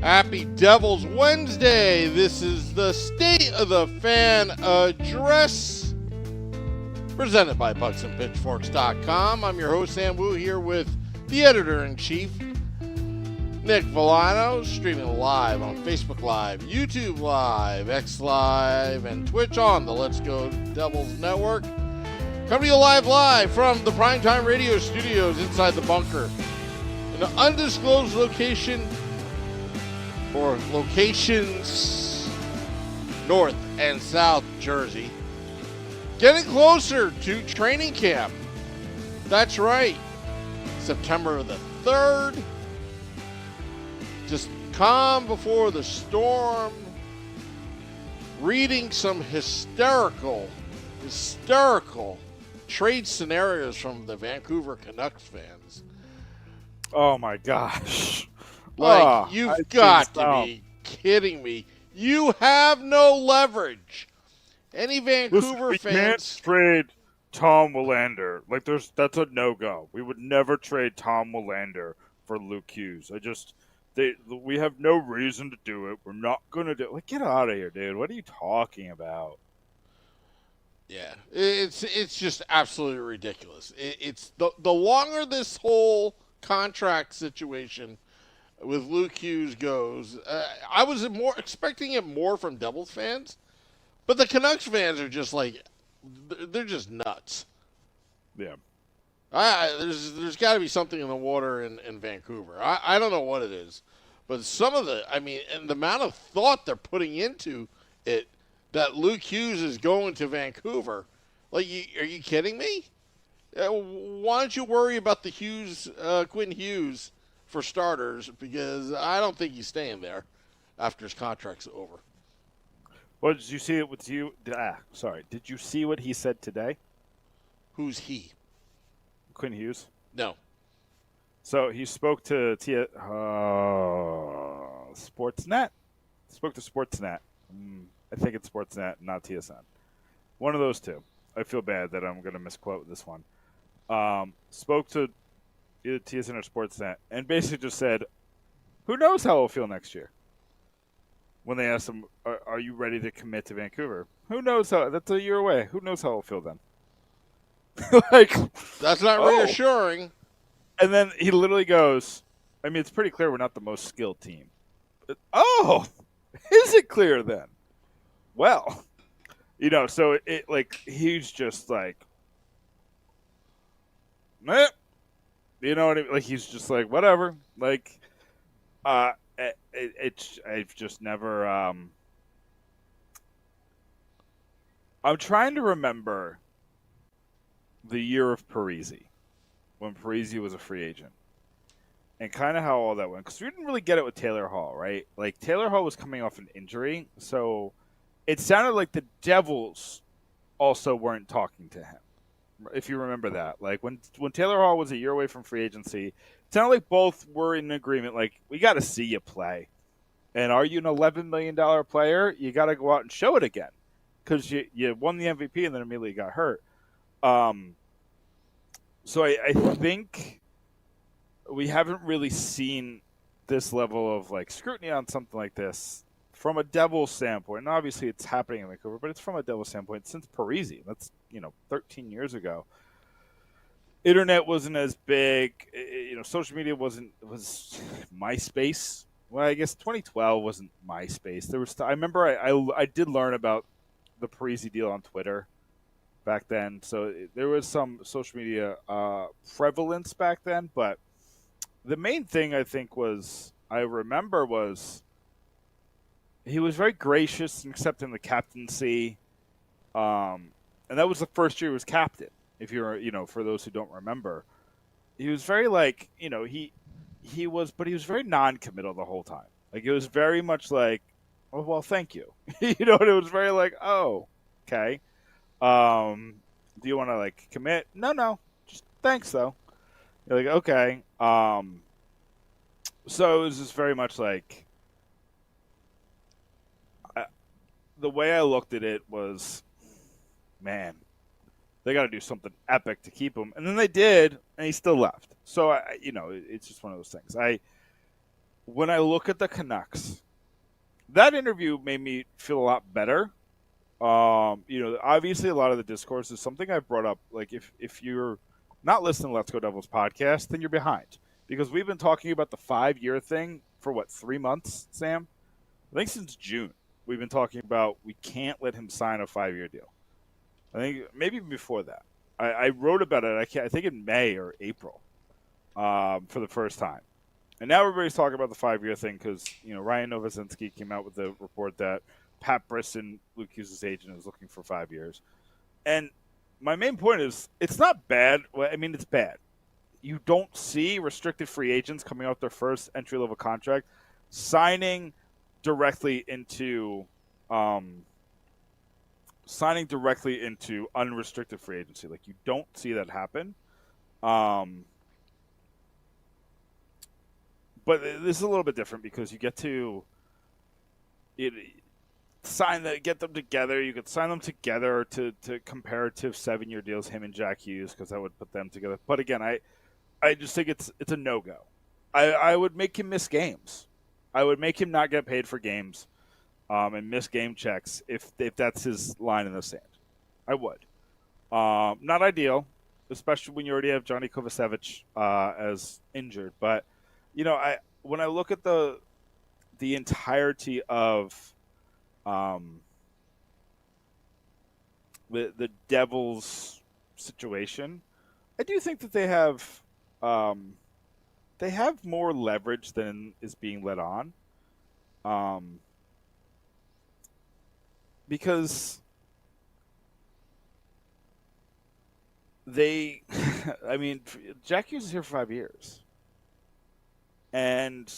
Happy Devil's Wednesday. This is the State of the Fan Address presented by BucksandPitchforks.com. I'm your host, Sam Wu, here with the editor-in-chief, Nick Villano, streaming live on Facebook Live, YouTube Live, X Live, and Twitch on the Let's Go Devils Network. Coming to you live from the Primetime Radio Studios inside the bunker in an undisclosed location or locations north and south Jersey. Getting closer to training camp. That's right. September the 3rd. Just calm before the storm. Reading some hysterical trade scenarios from the Vancouver Canucks fans. Oh my gosh. You've got to be kidding me. You have no leverage. Any Vancouver we fans can't trade Tom Willander. That's a no-go. We would never trade Tom Willander for Luke Hughes. We have no reason to do it. We're not going to do it. Get out of here, dude. What are you talking about? Yeah, it's just absolutely ridiculous. It's the longer this whole contract situation with Luke Hughes goes, I was expecting it more from Devils fans, but the Canucks fans are just they're just nuts. Yeah. There's got to be something in the water in Vancouver. I don't know what it is, but and the amount of thought they're putting into it that Luke Hughes is going to Vancouver. Are you kidding me? Why don't you worry about the Quinn Hughes for starters, because I don't think he's staying there after his contract's over. Well, did you see it with you? Did you see what he said today? Who's he? Quinn Hughes? No. So he spoke to Sportsnet? Spoke to Sportsnet. I think it's Sportsnet, not TSN. One of those two. I feel bad that I'm going to misquote this one. Spoke to either TSN or Sportsnet, and basically just said, who knows how he'll feel next year? When they asked him, are you ready to commit to Vancouver? Who knows how? That's a year away. Who knows how he'll feel then? That's not reassuring. And then he literally goes, it's pretty clear we're not the most skilled team. But, is it clear then? Well, so he's just meh. You know what I mean? He's just whatever. I've just never. I'm trying to remember the year of Parise, when Parise was a free agent, and kind of how all that went. Because we didn't really get it with Taylor Hall, right? Taylor Hall was coming off an injury, so it sounded like the Devils also weren't talking to him. If you remember that, when Taylor Hall was a year away from free agency, it sounded like both were in agreement. We got to see you play, and are you an $11 million player? You got to go out and show it again, because you won the MVP and then immediately got hurt. So I think we haven't really seen this level of scrutiny on something like this from a Devils standpoint. And obviously it's happening in Vancouver, but it's from a Devils standpoint since Parise. That's 13 years ago. Internet wasn't as big. Social media was MySpace. Well, I guess 2012 wasn't MySpace. I remember I did learn about the Parise deal on Twitter back then. So there was some social media prevalence back then. But the main thing I remember was he was very gracious in accepting the captaincy. And that was the first year he was captain. If you're, for those who don't remember, he was very he was very non-committal the whole time. It was very much oh, well, thank you. And it was very oh, okay. Do you want to commit? No, just thanks though. You're okay. So it was just very much the way I looked at it was, man, they got to do something epic to keep him. And then they did, and he still left. So, it's just one of those things. when I look at the Canucks, that interview made me feel a lot better. Obviously a lot of the discourse is something I've brought up. Like if you're not listening to Let's Go Devils podcast, then you're behind. Because we've been talking about the 5-year thing for 3 months, Sam? I think since June. We've been talking about we can't let him sign a 5-year deal. I think maybe even before that. I wrote about it, I think in May or April, for the first time. And now everybody's talking about the 5-year thing because, Ryan Novosinski came out with the report that Pat Brisson, Luke Hughes' agent, is looking for 5 years. And my main point is it's not bad. Well, I mean, it's bad. You don't see restricted free agents coming out their first entry-level contract signing directly into unrestricted free agency. Like, you don't see that happen. But this is a little bit different because you get to get them together. You could sign them together to comparative 7-year deals, him and Jack Hughes, because that would put them together. But again, I just think it's a no-go. I would make him miss games. I would make him not get paid for games and miss game checks if that's his line in the sand. I would. Not ideal, especially when you already have Johnny Kovacevic as injured. But, when I look at the entirety of the Devils' situation, I do think that they have more leverage than is being let on. Because they, I mean, Jack Hughes is here for 5 years. And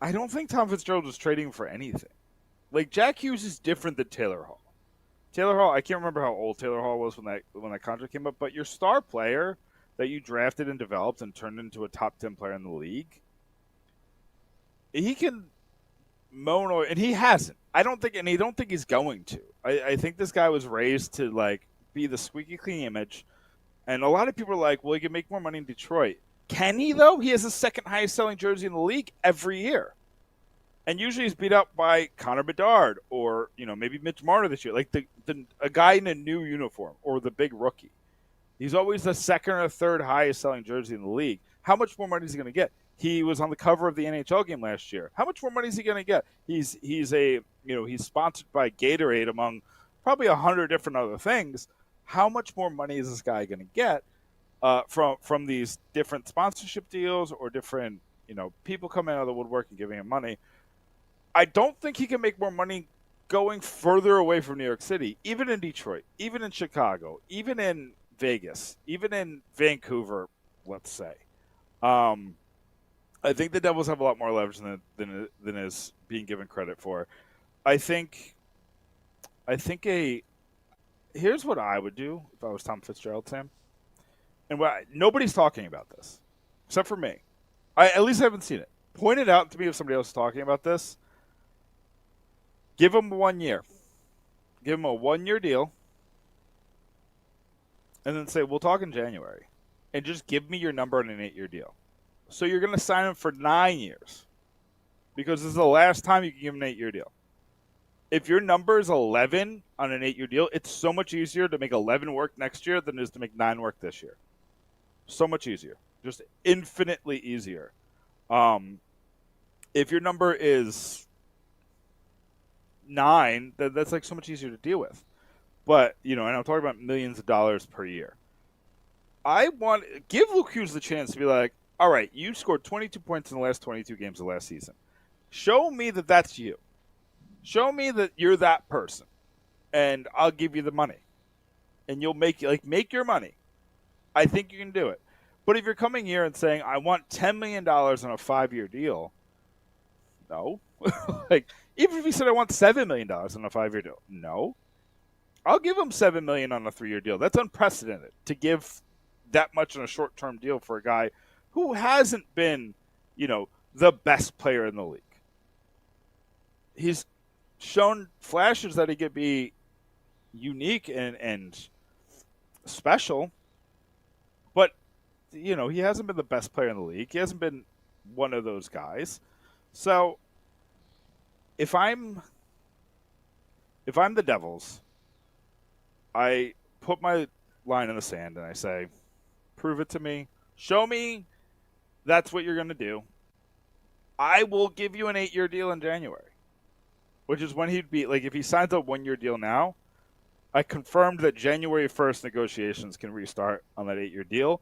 I don't think Tom Fitzgerald was trading for anything. Like, Jack Hughes is different than Taylor Hall. Taylor Hall, I can't remember how old Taylor Hall was when that contract came up, but your star player that you drafted and developed and turned into a top 10 player in the league, he can moan, and he hasn't. I don't think he's going to. I think this guy was raised to, like, be the squeaky clean image, and a lot of people are like, well, he can make more money in Detroit. Can he, though? He has the second highest selling jersey in the league every year. And usually he's beat up by Connor Bedard or, maybe Mitch Marner this year, like a guy in a new uniform or the big rookie. He's always the second or third highest selling jersey in the league. How much more money is he going to get? He was on the cover of the NHL game last year. How much more money is he going to get? He's sponsored by Gatorade among probably 100 different other things. How much more money is this guy going to get from these different sponsorship deals or different, people coming out of the woodwork and giving him money? I don't think he can make more money going further away from New York City, even in Detroit, even in Chicago, even in Vegas, even in Vancouver, let's say. I think the Devils have a lot more leverage than is being given credit for. I think here's what I would do if I was Tom Fitzgerald, Sam. And nobody's talking about this, except for me. I at least haven't seen it. Point it out to me if somebody else is talking about this. Give him 1 year. Give him a 1-year deal. And then say, we'll talk in January. And just give me your number on an 8-year deal. So you're going to sign him for 9 years. Because this is the last time you can give him an 8-year deal. If your number is 11 on an 8-year deal, it's so much easier to make 11 work next year than it is to make 9 work this year. So much easier. Just infinitely easier. If your number is 9, that's like so much easier to deal with. But, and I'm talking about millions of dollars per year. Give Luke Hughes the chance to be like, all right, you scored 22 points in the last 22 games of last season. Show me that that's you. Show me that you're that person, and I'll give you the money. And you'll make your money. I think you can do it. But if you're coming here and saying, I want $10 million on a 5-year deal, no. Even if he said I want $7 million on a 5-year deal, no. I'll give him $7 million on a 3-year deal. That's unprecedented to give that much on a short-term deal for a guy who hasn't been, the best player in the league. He's shown flashes that he could be unique and special, but he hasn't been the best player in the league. He hasn't been one of those guys. So if I'm the Devils, I put my line in the sand and I say, prove it to me. Show me that's what you're going to do. I will give you an 8-year deal in January, which is when he'd be, like, if he signs a 1-year deal now, I confirmed that January 1st negotiations can restart on that 8-year deal.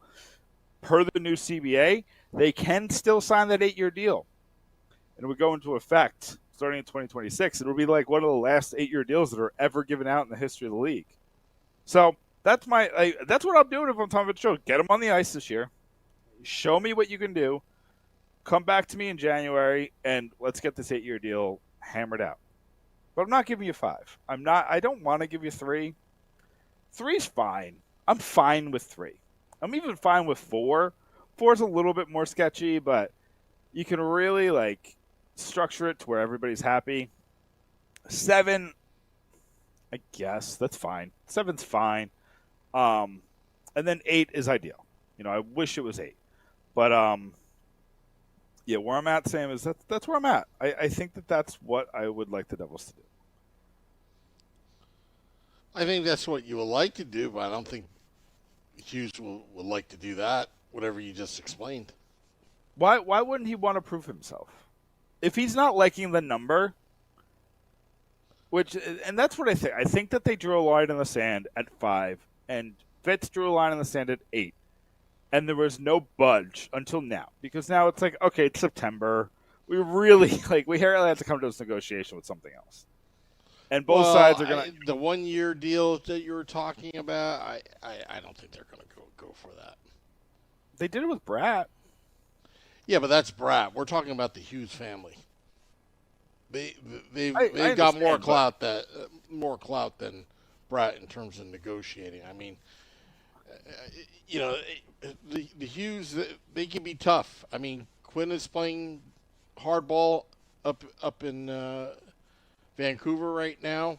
Per the new CBA, they can still sign that 8-year deal. And it would go into effect starting in 2026. It would be like one of the last 8-year deals that are ever given out in the history of the league. So that's that's what I'm doing if I'm talking about the show. Get him on the ice this year. Show me what you can do. Come back to me in January, and let's get this 8-year deal hammered out. But I'm not giving you 5. I don't want to give you 3. 3's fine. I'm fine with 3. I'm even fine with 4. 4's a little bit more sketchy, but you can really, like, structure it to where everybody's happy. 7, I guess, that's fine. 7's fine. And then 8 is ideal. I wish it was 8. But, yeah, where I'm at, Sam, is that's where I'm at. I think that's what I would like the Devils to do. I think that's what you would like to do, but I don't think Hughes would like to do that, whatever you just explained. Why wouldn't he want to prove himself? If he's not liking the number, and that's what I think. I think that they drew a line in the sand at 5, and Fitz drew a line in the sand at 8. And there was no budge until now. Because now it's like, okay, it's September. We really have to come to this negotiation with something else. And both sides are going to... The 1-year deal that you were talking about, I don't think they're going to go for that. They did it with Bratt. Yeah, but that's Bratt. We're talking about the Hughes family. They've got more clout than Bratt in terms of negotiating. I mean, the Hughes, they can be tough. I mean, Quinn is playing hardball up in Vancouver right now.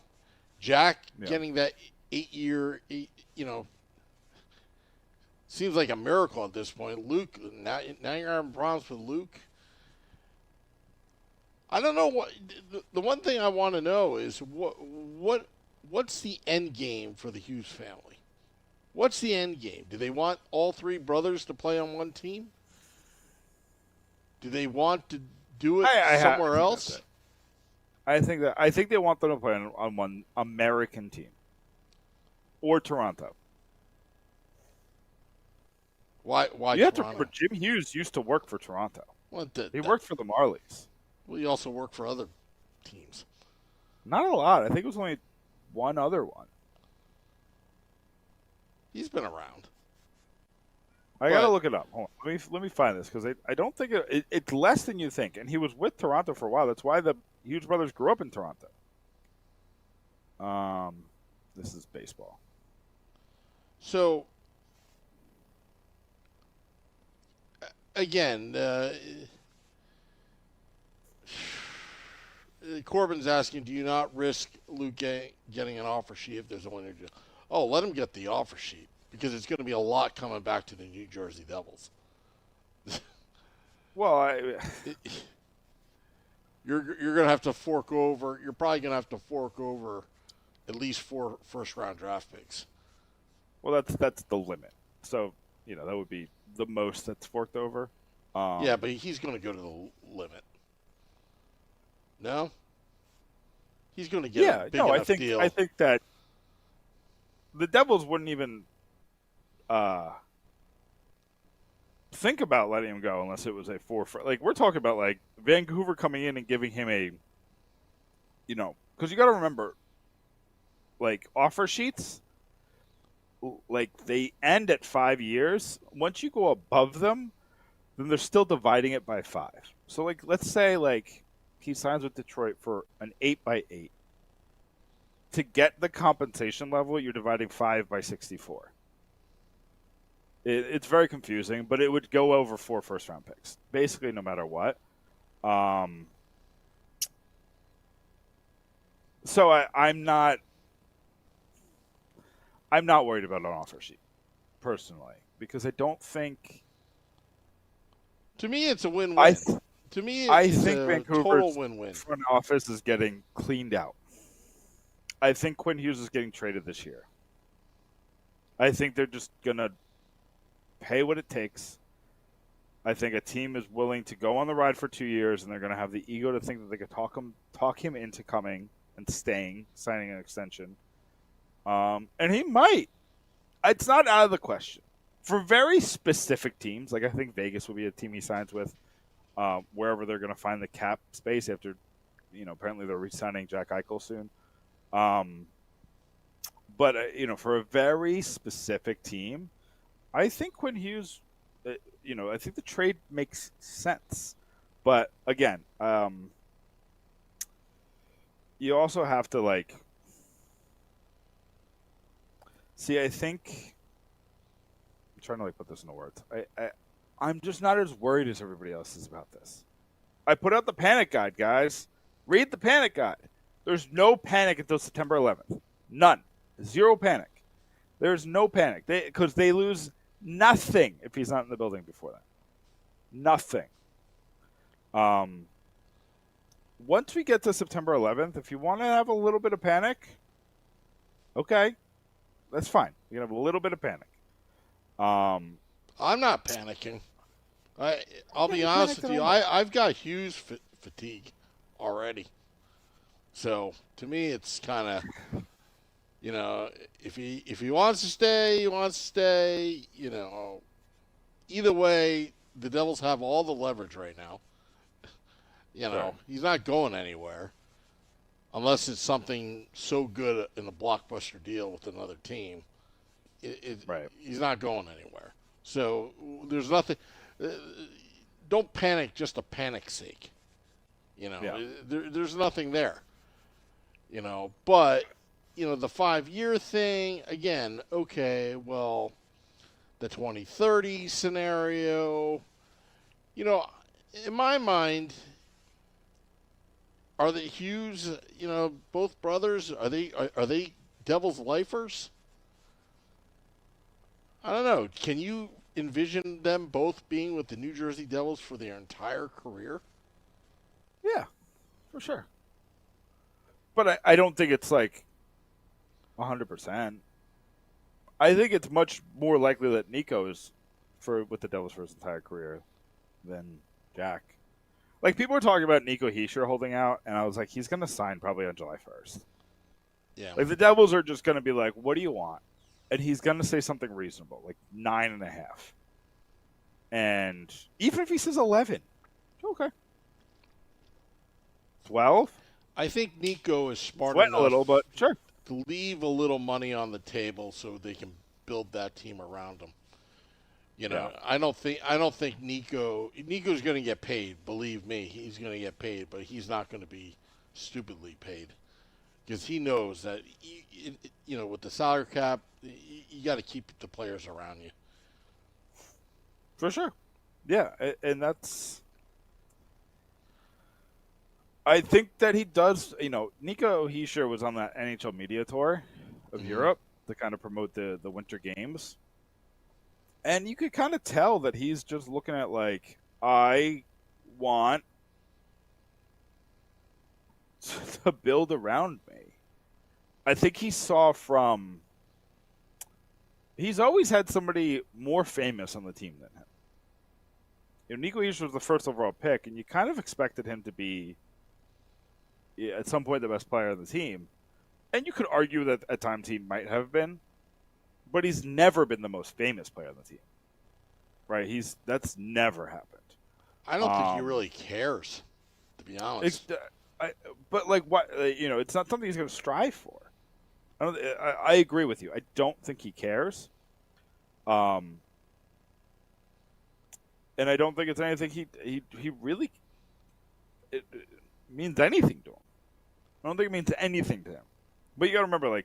Jack getting that 8-year, seems like a miracle at this point. Luke, now you're having problems with Luke. I don't know what the one thing I want to know is what's the end game for the Hughes family? What's the end game? Do they want all 3 brothers to play on one team? Do they want to do it somewhere else? I think they want them to play on one American team or Toronto. Why? You have to remember, Jim Hughes used to work for Toronto. He worked for the Marlies. Well, he also worked for other teams. Not a lot. I think it was only one other one. He's been around. I got to look it up. Hold on. Let me find this because I don't think it's less than you think. And he was with Toronto for a while. That's why the Hughes brothers grew up in Toronto. This is baseball. So, again, Corbin's asking, do you not risk Luke getting an offer sheet if there's a winner? Oh, let him get the offer sheet because it's going to be a lot coming back to the New Jersey Devils. Well, you're going to have to fork over. You're probably going to have to fork over at least 4 first-round draft picks. Well, that's the limit. So that would be the most that's forked over. Yeah, but he's going to go to the limit. No, he's going to get a big enough deal. I think that the Devils wouldn't even think about letting him go unless it was a 4. Like we're talking about, like Vancouver coming in and giving him a, because you got to remember, like offer sheets, like they end at 5 years. Once you go above them, then they're still dividing it by 5. So like let's say like he signs with Detroit for an 8x8. To get the compensation level, you're dividing 5 by 64. It's very confusing, but it would go over 4 first-round picks, basically no matter what. So I'm not worried about an offer sheet, personally, because I don't think To me, it's a win-win. I To me, I it's think a Vancouver's total win-win. front office is getting cleaned out. I think Quinn Hughes is getting traded this year. I think they're just going to pay what it takes. I think a team is willing to go on the ride for 2 years, and they're going to have the ego to think that they could talk him into coming and staying, signing an extension. And he might. It's not out of the question. For very specific teams, like I think Vegas will be a team he signs with, wherever they're going to find the cap space after, apparently they're re-signing Jack Eichel soon. But for a very specific team, I think Quinn Hughes, I think the trade makes sense. But again, you also have to see. I think I'm trying to put this into words. I'm just not as worried as everybody else is about this. I put out the panic guide, guys. Read the panic guide. There's no panic until September 11th. None. Zero panic. There's no panic. Because they lose nothing if he's not in the building before that. Nothing. Once we get to September 11th, if you want to have a little bit of panic, okay, that's fine. You can have a little bit of panic. I'm not panicking. I'll be honest with you. I've got Hughes fatigue already. So to me, it's kind of, if he wants to stay, he wants to stay. Either way, the Devils have all the leverage right now. Right. He's not going anywhere unless it's something so good in a blockbuster deal with another team. Right. He's not going anywhere. So there's nothing. Don't panic just to panic's sake. There's nothing there. But the 5-year thing again. Okay, well, the 2030 scenario. In my mind, are the Hughes? Both brothers. Are they Devils lifers? I don't know. Can you envision them both being with the New Jersey Devils for their entire career? Yeah, for sure. But I don't think it's 100%. I think it's much more likely that Nico is with the Devils for his entire career than Jack. People were talking about Nico Hischier holding out, and I was like, he's going to sign probably on July 1st. Yeah. The Devils are just going to be like, what do you want? And he's going to say something reasonable, 9.5. And even if he says 11, okay. 12? I think Nico is smart Sweating enough a little, but sure. to leave a little money on the table so they can build that team around him. Yeah. I don't think Nico's going to get paid. Believe me, he's going to get paid, but he's not going to be stupidly paid because he knows that with the salary cap, you got to keep the players around you. For sure. Yeah, and that's. I think that he does. Nico Hischier was on that NHL media tour of Europe to kind of promote the Winter Games. And you could kind of tell that he's just looking at I want to build around me. I think he saw he's always had somebody more famous on the team than him. Nico Hischier was the first overall pick, and you kind of expected him to be, at some point, the best player on the team. And you could argue that at times he might have been. But he's never been the most famous player on the team, right? That's never happened. I don't think he really cares, to be honest. But what? It's not something he's going to strive for. I agree with you. I don't think he cares. And I don't think it's anything he really it means anything to him. I don't think it means anything to him. But you got to remember,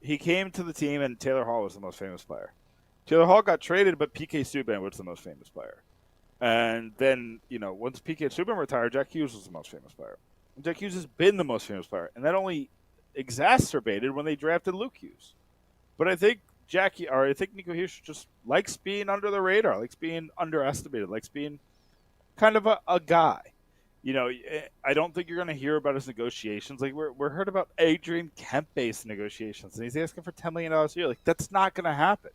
he came to the team and Taylor Hall was the most famous player. Taylor Hall got traded, but PK Subban was the most famous player. And then, once PK Subban retired, Jack Hughes was the most famous player. And Jack Hughes has been the most famous player. And that only exacerbated when they drafted Luke Hughes. But I think I think Nico Hirsch just likes being under the radar, likes being underestimated, likes being kind of a guy. I don't think you're going to hear about his negotiations. Like we're heard about Adrian Kemp-based negotiations, and he's asking for $10 million a year. Like that's not going to happen.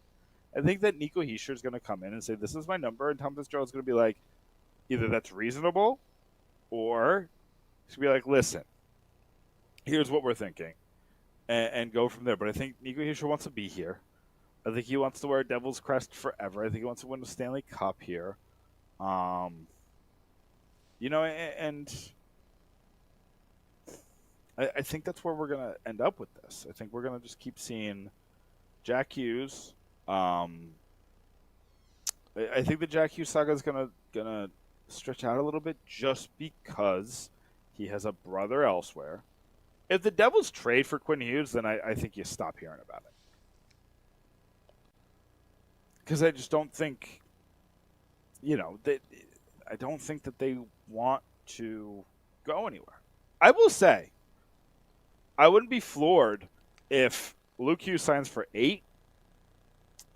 I think that Nico Hischier is going to come in and say, "This is my number," and Tom Fitzgerald is going to be like, either that's reasonable, or he's going to be like, "Listen, here's what we're thinking," and go from there. But I think Nico Hischier wants to be here. I think he wants to wear a Devil's crest forever. I think he wants to win the Stanley Cup here. And I think that's where we're going to end up with this. I think we're going to just keep seeing Jack Hughes. I think the Jack Hughes saga is gonna stretch out a little bit just because he has a brother elsewhere. If the Devils trade for Quinn Hughes, then I think you stop hearing about it. Because I just don't think, I don't think that they want to go anywhere. I will say, I wouldn't be floored if Luke Hughes signs for 8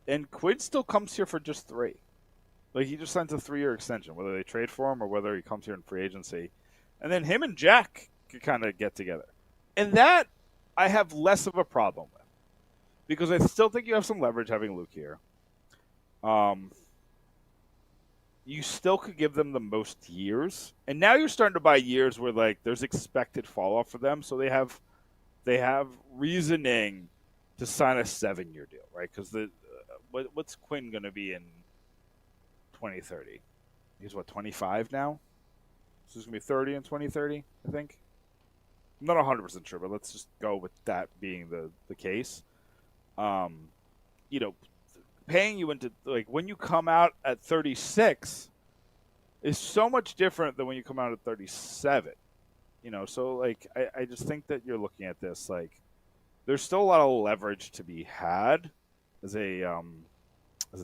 and Quinn still comes here for just 3. Like, he just signs a 3-year extension, whether they trade for him or whether he comes here in free agency. And then him and Jack could kind of get together. And that I have less of a problem with. Because I still think you have some leverage having Luke here. You still could give them the most years. And now you're starting to buy years where, like, there's expected fall-off for them. So they have reasoning to sign a 7-year deal, right? Because what's Quinn going to be in 2030? He's, 25 now? So he's going to be 30 in 2030, I think. I'm not 100% sure, but let's just go with that being the case. Paying you into, like, when you come out at 36 is so much different than when you come out at 37. So, like, I just think that you're looking at this, like, there's still a lot of leverage to be had as a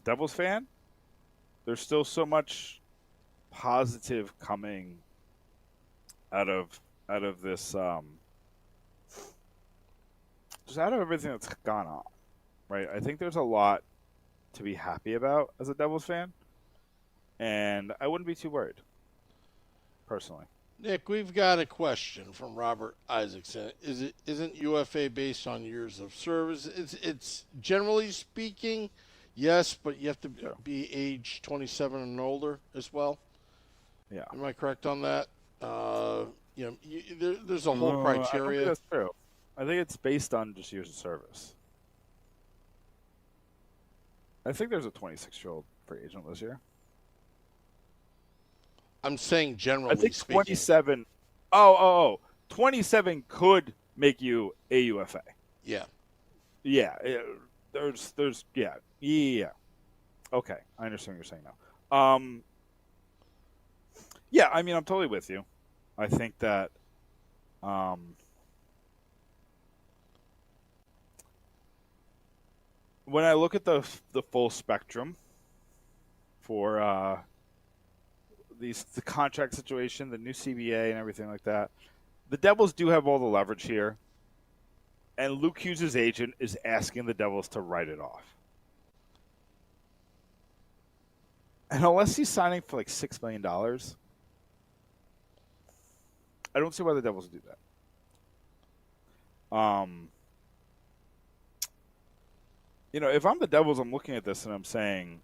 Devils fan. There's still so much positive coming out of this, just out of everything that's gone on, right? I think there's a lot to be happy about as a Devils fan, and I wouldn't be too worried, personally. Nick, we've got a question from Robert Isaacson. Isn't UFA based on years of service? It's generally speaking, yes, but you have to be age 27 and older as well. Yeah. Am I correct on that? There's a whole criteria. I don't think that's true. I think it's based on just years of service. I think there's a 26-year-old free agent this year. I'm saying generally I think speaking. 27. 27 could make you a UFA. Yeah. Yeah. There's yeah. Okay, I understand what you're saying now. Yeah, I mean, I'm totally with you. I think that when I look at the full spectrum for the contract situation, the new CBA, and everything like that, the Devils do have all the leverage here, and Luke Hughes' agent is asking the Devils to write it off. And unless he's signing for like $6 million, I don't see why the Devils do that. If I'm the Devils, I'm looking at this and I'm saying,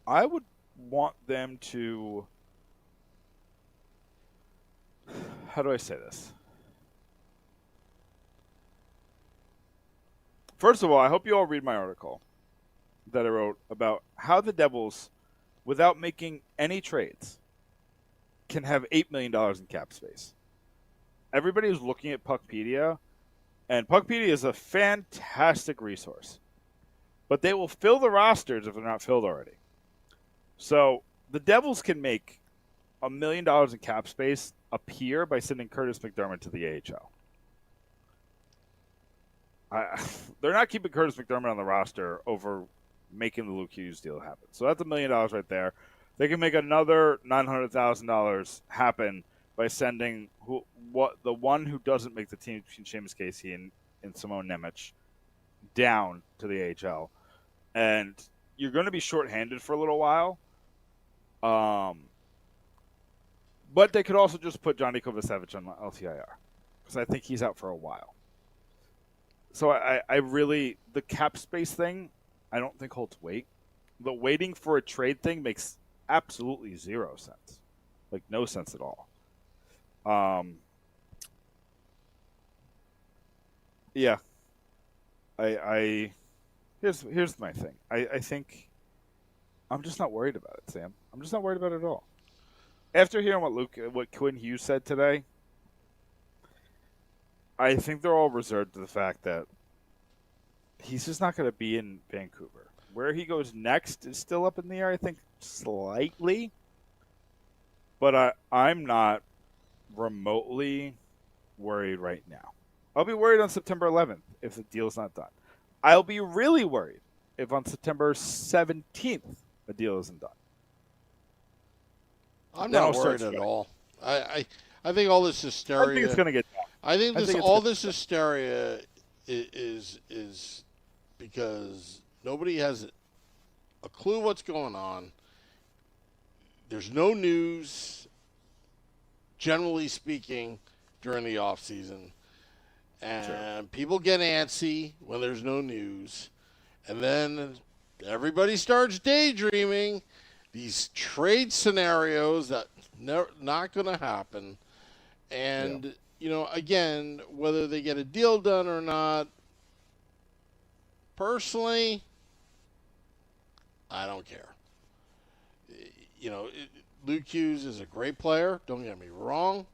I would want them to, how do I say this? First of all, I hope you all read my article that I wrote about how the Devils, without making any trades, can have $8 million in cap space. Everybody is looking at Puckpedia, and Puckpedia is a fantastic resource. But they will fill the rosters if they're not filled already. So the Devils can make $1 million in cap space appear by sending Curtis McDermott to the AHL. They're not keeping Curtis McDermott on the roster over making the Luke Hughes deal happen. So that's $1 million right there. They can make another $900,000 happen by sending the one who doesn't make the team between Seamus Casey and Simone Nemec down to the AHL, and you're going to be shorthanded for a little while. But they could also just put Johnny Kovacevic on LTIR because I think he's out for a while. So I really, the cap space thing, I don't think holds weight. The waiting for a trade thing makes absolutely zero sense. Like, no sense at all. Yeah. Here's my thing. I think I'm just not worried about it, Sam. I'm just not worried about it at all. After hearing what Quinn Hughes said today, I think they're all reserved to the fact that he's just not going to be in Vancouver. Where he goes next is still up in the air, I think, slightly. But I'm not remotely worried right now. I'll be worried on September 11th if the deal's not done. I'll be really worried if on September 17th the deal isn't done. I'm not worried at all. I think all this hysteria. I think it's going to get done. I think all this hysteria is because nobody has a clue what's going on. There's no news, generally speaking, during the off season, and people get antsy when there's no news, and then everybody starts daydreaming these trade scenarios that not going to happen, and again, whether they get a deal done or not, personally, I don't care. Luke Hughes is a great player. Don't get me wrong,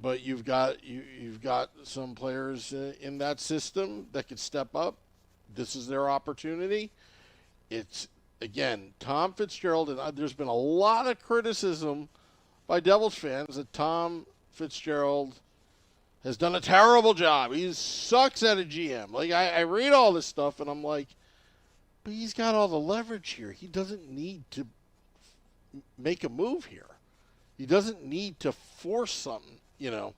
but you've got some players in that system that could step up. This is their opportunity. It's again Tom Fitzgerald, and there's been a lot of criticism by Devils fans that Tom Fitzgerald has done a terrible job. He sucks at a GM. Like I read all this stuff, and I'm like, but he's got all the leverage here. He doesn't need to make a move here. He doesn't need to force something, to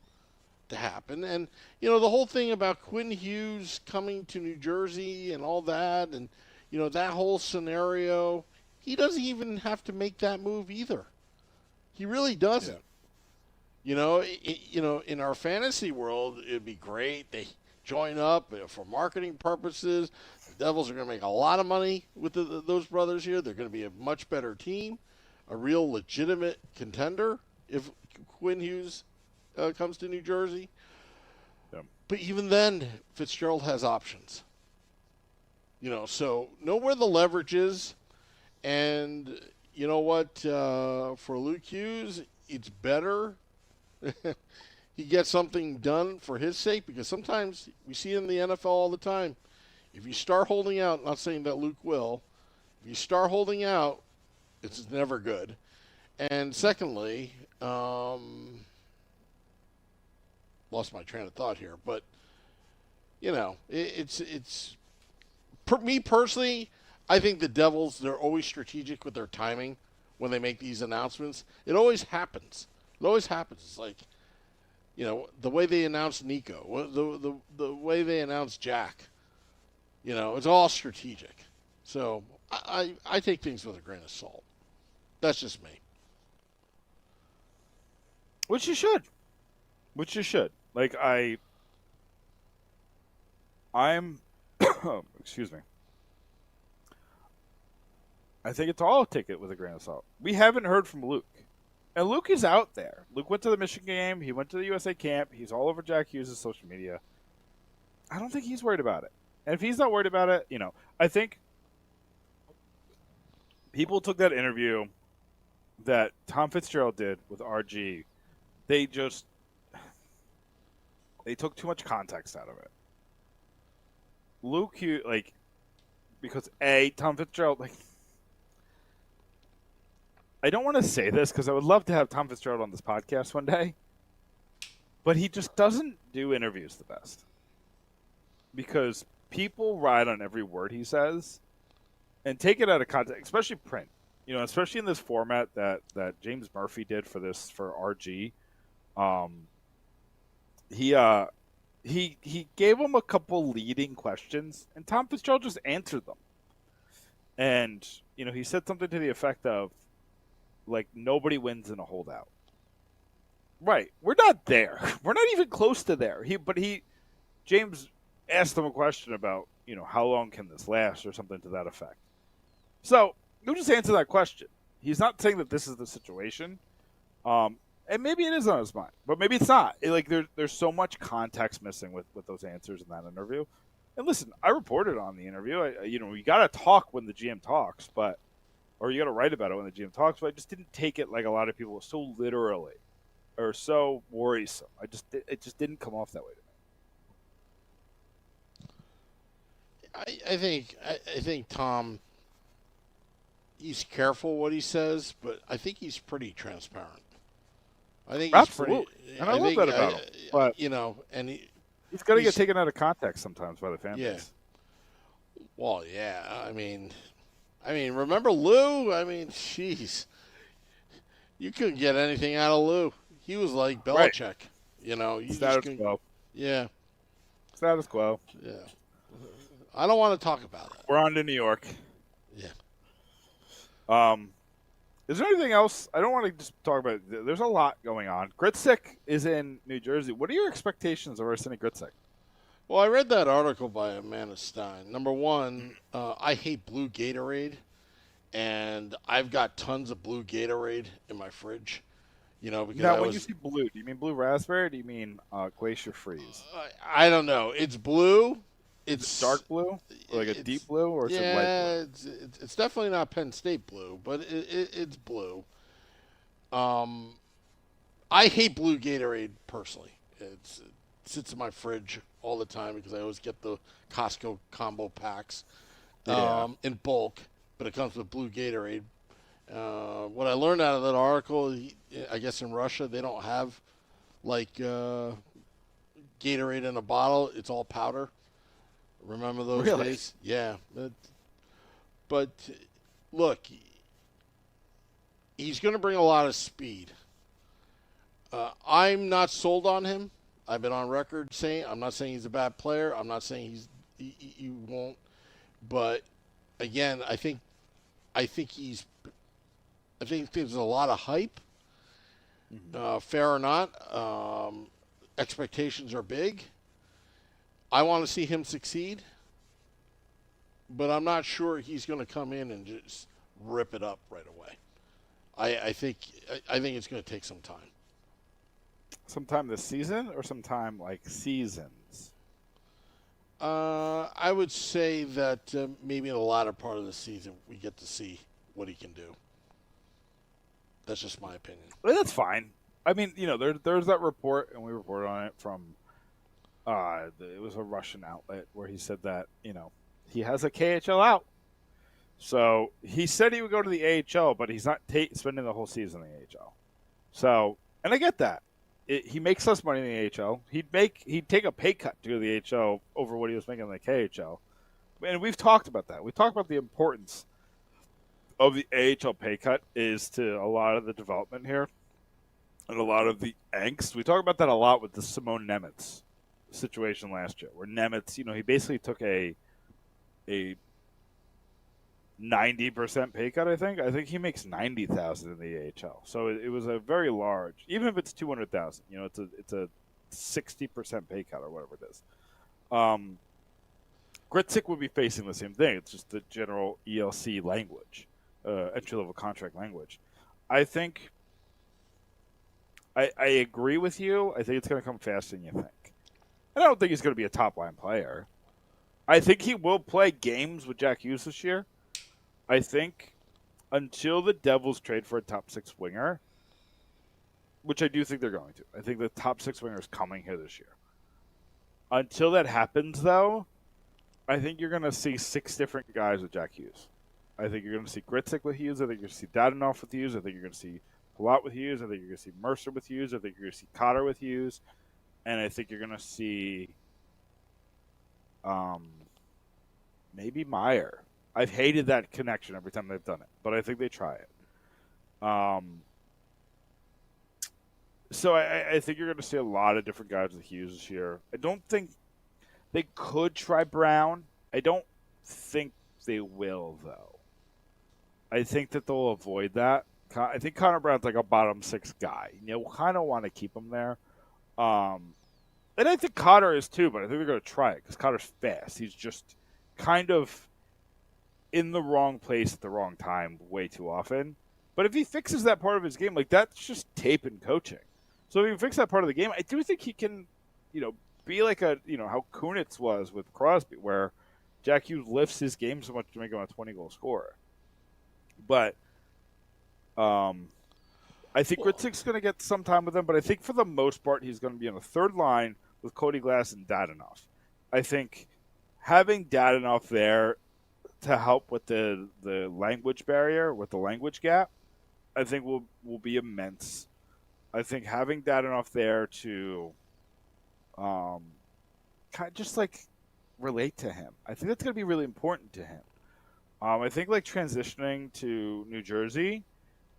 happen. And, the whole thing about Quinn Hughes coming to New Jersey and all that, and, that whole scenario, he doesn't even have to make that move either. He really doesn't. Yeah. In our fantasy world, it'd be great. They join up for marketing purposes. The Devils are going to make a lot of money with those brothers here. They're going to be a much better team. A real legitimate contender if Quinn Hughes comes to New Jersey. Yeah. But even then, Fitzgerald has options. So know where the leverage is. And you know what? For Luke Hughes, it's better he gets something done for his sake, because sometimes we see in the NFL all the time, if you start holding out, not saying that Luke will, if you start holding out, it's never good. And secondly, lost my train of thought here, but it's me personally, I think the Devils, they're always strategic with their timing when they make these announcements. It always happens. It's like, the way they announced Nico, the way they announced Jack, it's all strategic. So I take things with a grain of salt. That's just me. Which you should. Like, I'm excuse me. I think it's all take it with a grain of salt. We haven't heard from Luke. And Luke is out there. Luke went to the Michigan game. He went to the USA camp. He's all over Jack Hughes' social media. I don't think he's worried about it. And if he's not worried about it, I think people took that interview that Tom Fitzgerald did with RG. They took too much context out of it. Luke Hughes, because Tom Fitzgerald, I don't want to say this because I would love to have Tom Fitzgerald on this podcast one day, but he just doesn't do interviews the best because people ride on every word he says and take it out of context, especially print. Especially in this format that James Murphy did for RG. he gave him a couple leading questions, and Tom Fitzgerald just answered them. And he said something to the effect of, like, nobody wins in a holdout. Right, we're not there. We're not even close to there. James asked him a question about how long can this last or something to that effect. So he'll just answer that question. He's not saying that this is the situation. And maybe it is on his mind, but maybe it's not. There's so much context missing with those answers in that interview. And listen, I reported on the interview. You got to talk when the GM talks, or you got to write about it when the GM talks. But I just didn't take it like a lot of people so literally, or so worrisome. It just didn't come off that way to me. I think Tom, he's careful what he says, but I think he's pretty transparent. I think he's Absolutely. pretty, and I love that about him. But and he's got to get taken out of context sometimes by the fan base. Well, yeah. I mean, remember Lou? I mean, jeez, you couldn't get anything out of Lou. He was like Belichick. Right. Status quo. Yeah. Status quo. Yeah. I don't want to talk about that. We're on to New York. Yeah. Is there anything else? I don't want to just talk about it. There's a lot going on. Gritzik is in New Jersey. What are your expectations of Arsenio Gritzik? Well, I read that article by Amanda Stein. Number one, I hate blue Gatorade, and I've got tons of blue Gatorade in my fridge. Because now, when you say blue, do you mean blue raspberry or do you mean Glacier Freeze? I don't know. It's blue. It's dark blue, or like a deep blue, or is it light blue? It's definitely not Penn State blue, but it's blue. I hate blue Gatorade personally. It sits in my fridge all the time because I always get the Costco combo packs in bulk, but it comes with blue Gatorade. What I learned out of that article, I guess in Russia they don't have like Gatorade in a bottle. It's all powder. Remember those days? Yeah. But look, he's going to bring a lot of speed. I'm not sold on him. I've been on record saying I'm not saying he's a bad player. I'm not saying he won't. But again, I think there's a lot of hype. Fair or not, expectations are big. I want to see him succeed, but I'm not sure he's going to come in and just rip it up right away. I think it's going to take some time. Sometime this season or sometime like seasons? I would say that maybe in the latter part of the season we get to see what he can do. That's just my opinion. Well, that's fine. I mean, there's that report, and we reported on it from it was a Russian outlet where he said that, he has a KHL out. So he said he would go to the AHL, but he's not spending the whole season in the AHL. So, and I get that. He makes less money in the AHL. He'd take a pay cut to go to the AHL over what he was making in the KHL. And we've talked about that. We talked about the importance of the AHL pay cut is to a lot of the development here and a lot of the angst. We talk about that a lot with the Simone Nemitz situation last year, where Nemitz, he basically took a 90% pay cut. I think he makes $90,000 in the AHL. So it was a very large, even if it's $200,000. It's a 60% pay cut or whatever it is. Gritzik would be facing the same thing. It's just the general ELC language, entry level contract language. I think I agree with you. I think it's going to come faster than you think. I don't think he's going to be a top-line player. I think he will play games with Jack Hughes this year. I think until the Devils trade for a top-6 winger, which I do think they're going to. I think the top-6 winger is coming here this year. Until that happens, though, I think you're going to see 6 different guys with Jack Hughes. I think you're going to see Gritzik with Hughes. I think you're going to see Dadonov with Hughes. I think you're going to see Palat with Hughes. I think you're going to see Mercer with Hughes. I think you're going to see Cotter with Hughes. And I think you're going to see maybe Meyer. I've hated that connection every time they've done it, but I think they try it. So I think you're going to see a lot of different guys with Hughes this year. I don't think they could try Brown. I don't think they will, though. I think that they'll avoid that. I think Connor Brown's like a bottom 6 guy. We'll kind of want to keep him there. And I think Cotter is too, but I think they're going to try it because Cotter's fast. He's just kind of in the wrong place at the wrong time way too often. But if he fixes that part of his game, like that's just tape and coaching. So if he fixes that part of the game, I do think he can, be like how Kunitz was with Crosby, where Jack Hughes lifts his game so much to make him a 20-goal scorer. But I think Ritzik's going to get some time with him, but I think for the most part he's going to be on the third line with Cody Glass and Dadonov. I think having Dadonov there to help with the language barrier, with the language gap, I think will be immense. I think having Dadonov there to kind of just like relate to him, I think that's going to be really important to him. I think like transitioning to New Jersey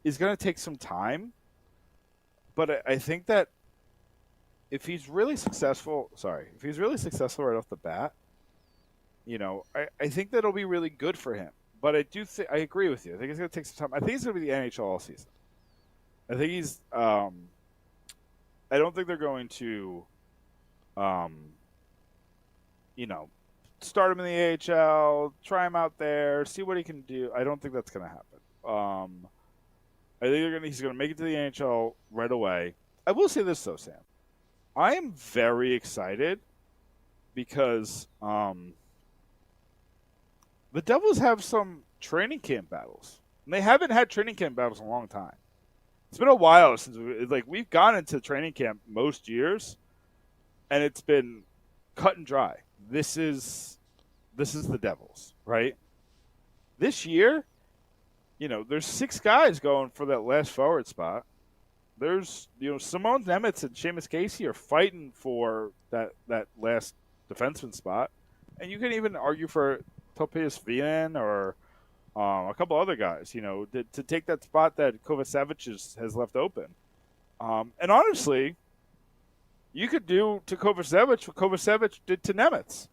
is going to take some time, but I think that if he's really successful right off the bat, I think that'll be really good for him. But I agree with you. I think it's going to take some time. I think it's going to be the NHL all season. I think he's. I don't think they're going to, start him in the AHL, try him out there, see what he can do. I don't think that's going to happen. I think he's going to make it to the NHL right away. I will say this though, Sam. I am very excited because the Devils have some training camp battles. And they haven't had training camp battles in a long time. It's been a while since we've gone into training camp most years, and it's been cut and dry. This is the Devils, right? This year, there's 6 guys going for that last forward spot. There's Simone Nemitz and Seamus Casey are fighting for that last defenseman spot, and you can even argue for Topias Vian or a couple other guys, to take that spot that Kovacevic has left open. And honestly, you could do to Kovacevic what Kovacevic did to Nemitz,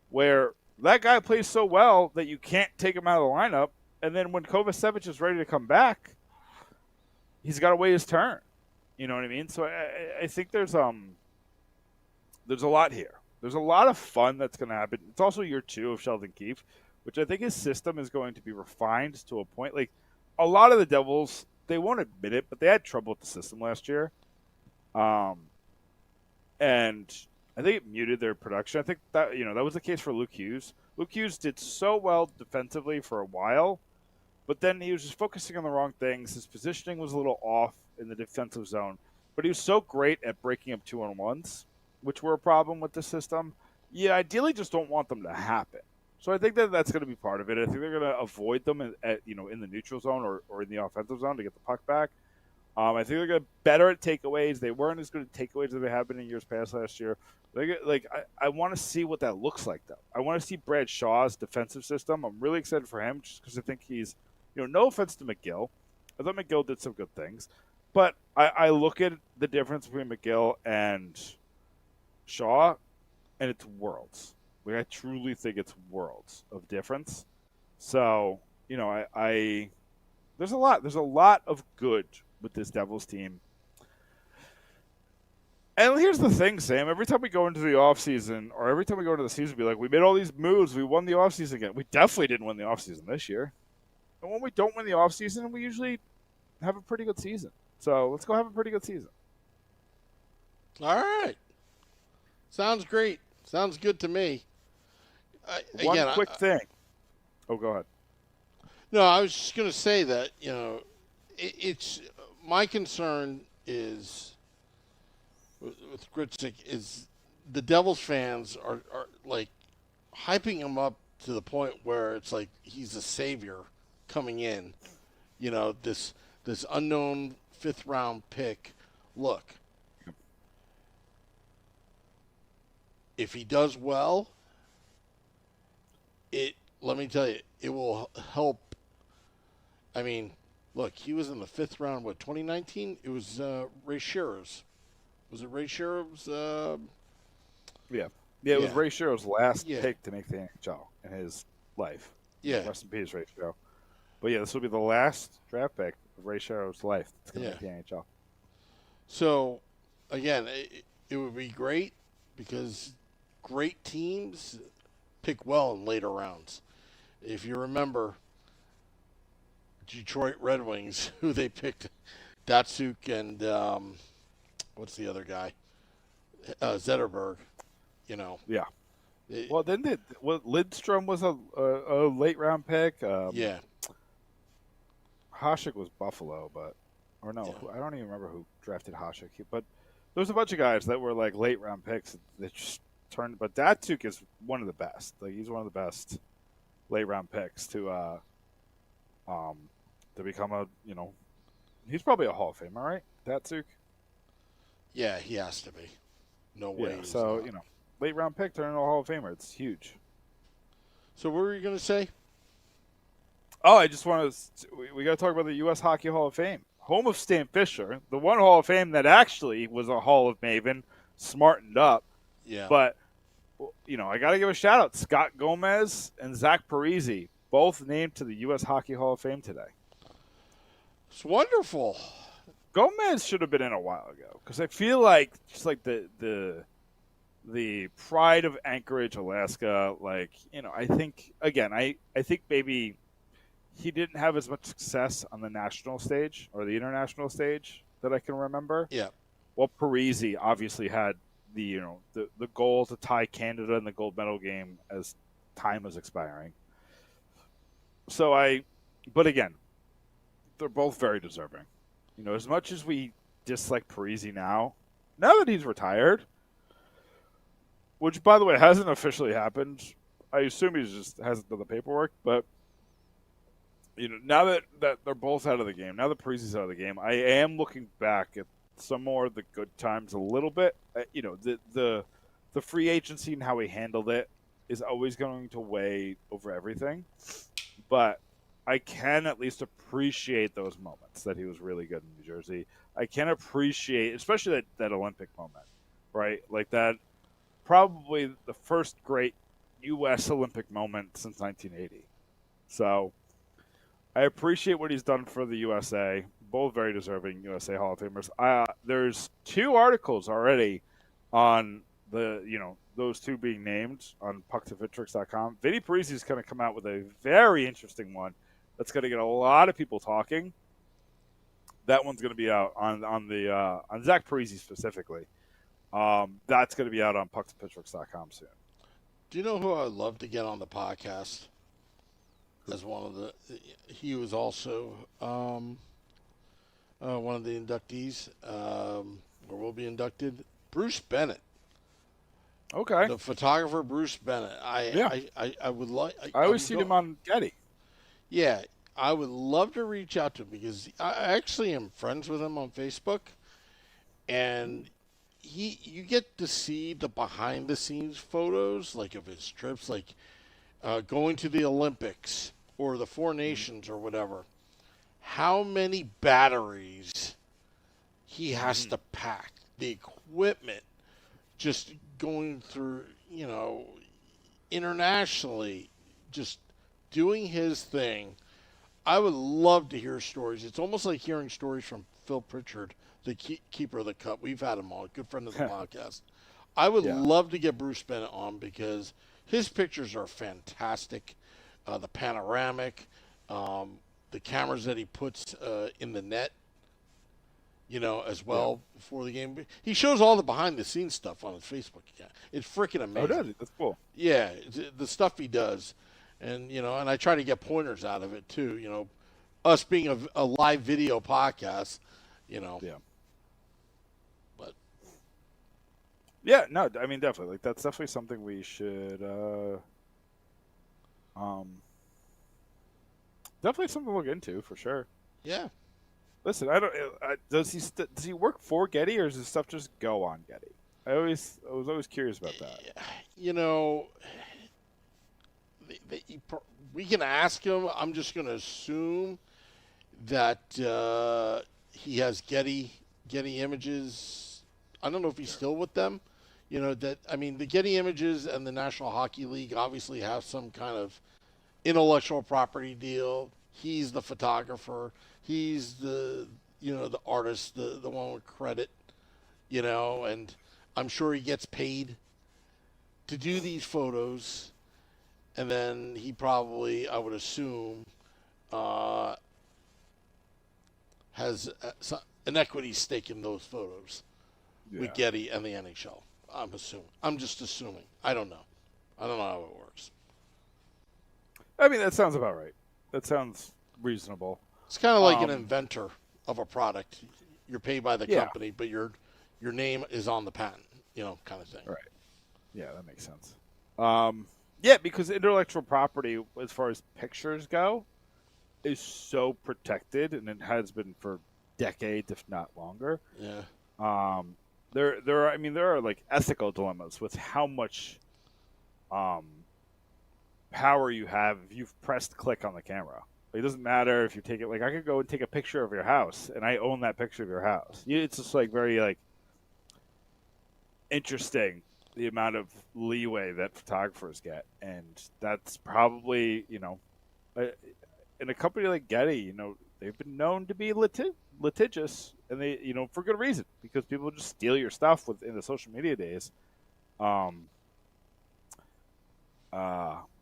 where that guy plays so well that you can't take him out of the lineup, and then when Kovacevic is ready to come back, he's got to wait his turn. You know what I mean? So I think there's a lot here. There's a lot of fun that's going to happen. It's also year 2 of Sheldon Keefe, which I think his system is going to be refined to a point. Like a lot of the Devils, they won't admit it, but they had trouble with the system last year. And I think it muted their production. I think that that was the case for Luke Hughes. Luke Hughes did so well defensively for a while, but then he was just focusing on the wrong things. His positioning was a little off in the defensive zone, but he was so great at breaking up 2-on-1s, which were a problem with the system. You ideally just don't want them to happen. So I think that's going to be part of it. I think they're going to avoid them in the neutral zone or in the offensive zone to get the puck back. I think they're going to be better at takeaways. They weren't as good at takeaways as they have been in years past last year. I want to see what that looks like, though. I want to see Brad Shaw's defensive system. I'm really excited for him just because I think he's, no offense to McGill. I thought McGill did some good things. But I look at the difference between McGill and Shaw, and it's worlds. I truly think it's worlds of difference. So, there's a lot of good with this Devils team. And here's the thing, Sam. Every time we go into the offseason, or every time we go into the season, we we made all these moves, we won the offseason again. We definitely didn't win the offseason this year. And when we don't win the offseason, we usually have a pretty good season. So let's go have a pretty good season. All right. Sounds great. Sounds good to me. One quick thing. Oh, go ahead. No, I was just going to say that, it's my concern is with Gritsik is the Devils fans are like hyping him up to the point where it's like he's a savior coming in. This unknown 5th round pick. Look, if he does well, let me tell you, it will help. I mean, Look, he was in the 5th round. What, 2019? It was Ray Shearer's. Was it Ray Shearer's? Yeah. Yeah, it was Yeah. Ray Shearer's last Yeah. pick to make the NHL in his life. Yeah. Rest in peace, Ray Shearer. But yeah, this will be the last draft pick of Ray Shearer's life that's going to make the NHL. So, again, it would be great because great teams pick well in later rounds. If you remember, Detroit Red Wings, who they picked, Datsuk and what's the other guy? Zetterberg. You know. Yeah. Well, then Lidstrom was a late round pick. Yeah. Hasek was Buffalo, I don't even remember who drafted Hasek. But there was a bunch of guys that were like late round picks that just turned. But Datsuk is one of the best. Like he's one of the best late round picks to become a he's probably a Hall of Famer, right? Datsuk. Yeah, he has to be. No way. Yeah, so late round pick turning into a Hall of Famer. It's huge. So what were you going to say? Oh, I just want to. We got to talk about the U.S. Hockey Hall of Fame, home of Stan Fisher, the one Hall of Fame that actually was a Hall of Maven, smartened up. Yeah. But I got to give a shout out. Scott Gomez and Zach Parise, both named to the U.S. Hockey Hall of Fame today. It's wonderful. Gomez should have been in a while ago because I feel like just like the pride of Anchorage, Alaska. Like I think maybe he didn't have as much success on the national stage or the international stage that I can remember. Yeah. Well, Parise obviously had the goal to tie Canada in the gold medal game as time was expiring. But again, they're both very deserving. As much as we dislike Parise now that he's retired, which by the way hasn't officially happened, I assume he just hasn't done the paperwork, but now that they're both out of the game, now that Parise's out of the game, I am looking back at some more of the good times a little bit. The free agency and how he handled it is always going to weigh over everything, but I can at least appreciate those moments that he was really good in New Jersey. I can appreciate, especially that Olympic moment, right? Like that, probably the first great U.S. Olympic moment since 1980. So I appreciate what he's done for the USA. Both very deserving USA Hall of Famers. There's 2 articles already on those 2 being named on pucktovitrix.com. Vinny Parise is going to come out with a very interesting one that's going to get a lot of people talking. That one's going to be out on Zach Parise specifically. That's going to be out on pucktovitrix.com soon. Do you know who I'd love to get on the podcast? As one of the, he was also one of the inductees, or will be inducted. Bruce Bennett. Okay. The photographer Bruce Bennett. I would like. I always see him on Getty. Yeah, I would love to reach out to him because I actually am friends with him on Facebook, and you get to see the behind the scenes photos like of his trips, like going to the Olympics or the Four Nations or whatever. How many batteries he has to pack, the equipment, just going through, internationally, just doing his thing. I would love to hear stories. It's almost like hearing stories from Phil Pritchard, the keeper of the cup. We've had him on, good friend of the podcast. I would love to get Bruce Bennett on because his pictures are fantastic. The panoramic, the cameras that he puts in the net, as well before the game. He shows all the behind-the-scenes stuff on his Facebook account. It's freaking amazing. Oh, does it? That's cool. Yeah, the stuff he does. And, and I try to get pointers out of it, too. Us being a live video podcast, Yeah. But. Yeah, no, I mean, definitely. Like, that's definitely something we should, definitely something to look into, for sure. Yeah. Listen, does he work for Getty, or does his stuff just go on Getty? I was always curious about that. We can ask him. I'm just going to assume that he has Getty Images. I don't know if he's still with them. The Getty Images and the National Hockey League obviously have some kind of intellectual property deal. He's the photographer. He's the artist, the one with credit, and I'm sure he gets paid to do these photos. And then he probably, I would assume, has an equity stake in those photos with Getty and the NHL. I'm assuming. I'm just assuming. I don't know. I don't know how it works. I mean, that sounds about right. That sounds reasonable. It's kind of like an inventor of a product. You're paid by the company, but your name is on the patent, kind of thing. Right. Yeah, that makes sense. Because intellectual property, as far as pictures go, is so protected, and it has been for decades, if not longer. Yeah. There are like ethical dilemmas with how much power you have if you've pressed click on the camera. It doesn't matter if you take it. Like, I could go and take a picture of your house, and I own that picture of your house. It's just like very interesting, the amount of leeway that photographers get, and that's probably in a company like Getty, they've been known to be litigious, and they for good reason, because people just steal your stuff in the social media days. But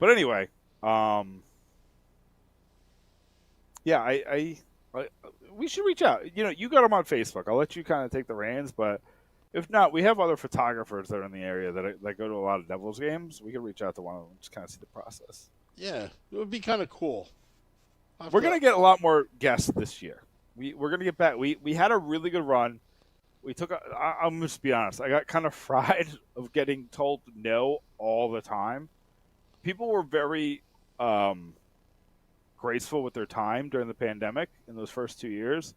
anyway, we should reach out. You got them on Facebook. I'll let you kind of take the reins, but if not, we have other photographers that are in the area that go to a lot of Devils games. We can reach out to one of them and just kind of see the process. Yeah, it would be kind of cool. We're going to get a lot more guests this year. We're going to get back. We had a really good run. I'm just be honest. I got kind of fried of getting told no all the time. People were very graceful with their time during the pandemic in those first 2 years.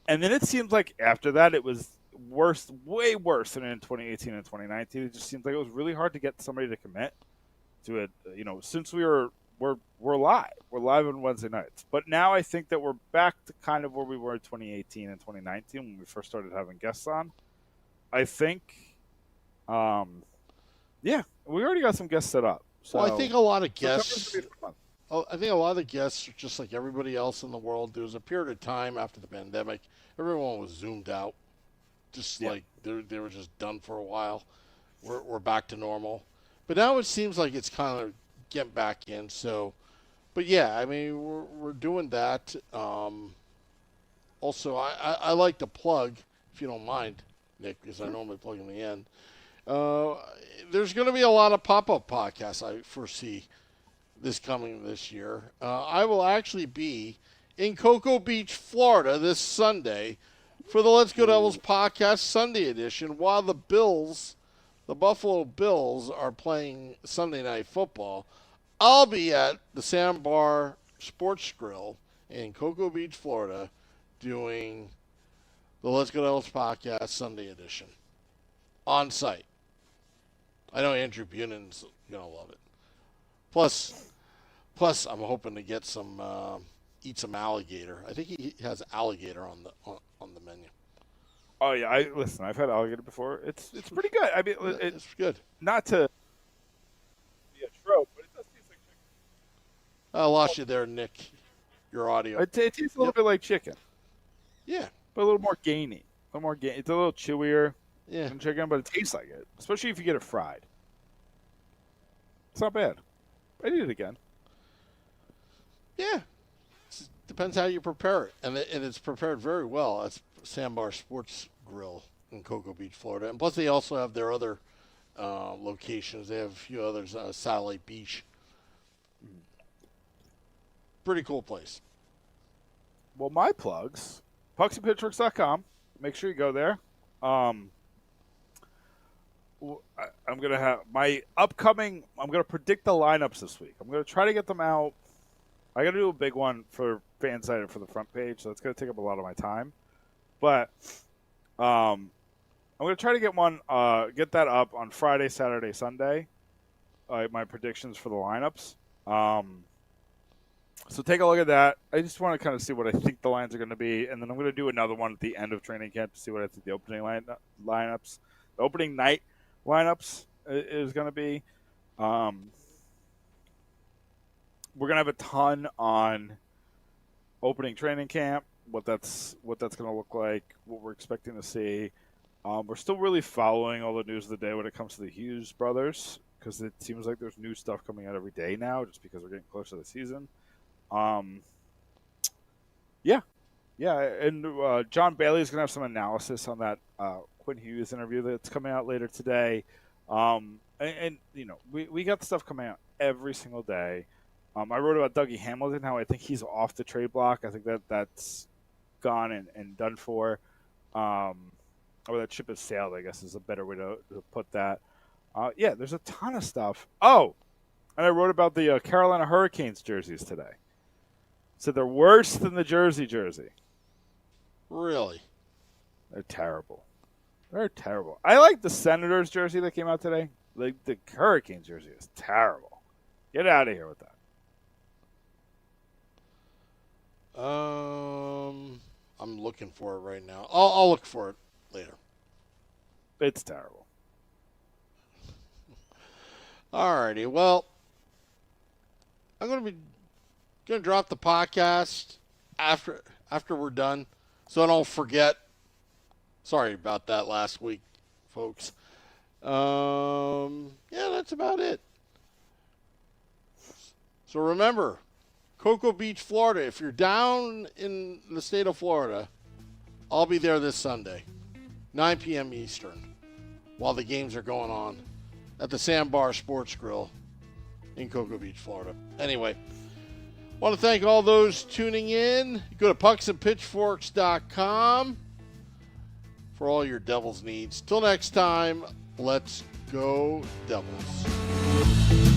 And then it seemed like after that it was worse, way worse than in 2018 and 2019. It just seemed like it was really hard to get somebody to commit to it. Since we're live. We're live on Wednesday nights. But now I think that we're back to kind of where we were in 2018 and 2019 when we first started having guests on. I think, we already got some guests set up. So, I think a lot of guests. I think a lot of the guests, just like everybody else in the world, there was a period of time after the pandemic, everyone was zoomed out, like they were just done for a while. We're back to normal, but now it seems like it's kind of getting back in. So, but yeah, I mean we're doing that. Also, I like to plug, if you don't mind, Nick, because I normally plug in the end. There's going to be a lot of pop-up podcasts I foresee this year. I will actually be in Cocoa Beach, Florida this Sunday for the Let's Go Devils podcast Sunday edition while the Buffalo Bills are playing Sunday Night Football. I'll be at the Sandbar Sports Grill in Cocoa Beach, Florida doing the Let's Go Devils podcast Sunday edition on site. I know Andrew Bunan's going to love it. Plus, I'm hoping to get eat some alligator. I think he has alligator on the menu. Oh yeah, I've had alligator before. It's pretty good. I mean, it's good. Not to be a trope, but it does taste like chicken. I lost you there, Nick. Your audio. It tastes a little bit like chicken. Yeah, but a little more gamey. It's a little chewier than chicken, but it tastes like it, especially if you get it fried. It's not bad. I'd eat it again. Yeah. Depends how you prepare it. And it's prepared very well at Sandbar Sports Grill in Cocoa Beach, Florida. And plus, they also have their other locations. They have a few others, Satellite Beach. Pretty cool place. Well, my plugs, pucksandpitchworks.com. Make sure you go there. I'm going to have my upcoming, I'm going to predict the lineups this week. I'm going to try to get them out. I got to do a big one for FanSided for the front page, so it's going to take up a lot of my time. But I'm going to try to get that up on Friday, Saturday, Sunday. My predictions for the lineups. So take a look at that. I just want to kind of see what I think the lines are going to be, and then I'm going to do another one at the end of training camp to see what I think the lineups, the opening night lineups is going to be. We're going to have a ton on opening training camp, what that's going to look like, what we're expecting to see. We're still really following all the news of the day when it comes to the Hughes brothers, because it seems like there's new stuff coming out every day now, just because we're getting closer to the season. And John Bailey is going to have some analysis on that Quinn Hughes interview that's coming out later today. And you know, we got stuff coming out every single day. I wrote about Dougie Hamilton, how I think he's off the trade block. I think that's gone and done for. Or that ship has sailed, I guess is a better way to put that. There's a ton of stuff. Oh, and I wrote about the Carolina Hurricanes jerseys today. So they're worse than the jersey. Really? They're terrible. I like the Senators jersey that came out today. Like the Hurricanes jersey is terrible. Get out of here with that. I'm looking for it right now. I'll look for it later. It's terrible. Alrighty, well, I'm gonna drop the podcast after we're done, so I don't forget. Sorry about that last week, folks. That's about it. So remember, Cocoa Beach, Florida. If you're down in the state of Florida, I'll be there this Sunday, 9 p.m. Eastern, while the games are going on at the Sandbar Sports Grill in Cocoa Beach, Florida. Anyway, want to thank all those tuning in. Go to pucksandpitchforks.com for all your Devils needs. Till next time, let's go Devils.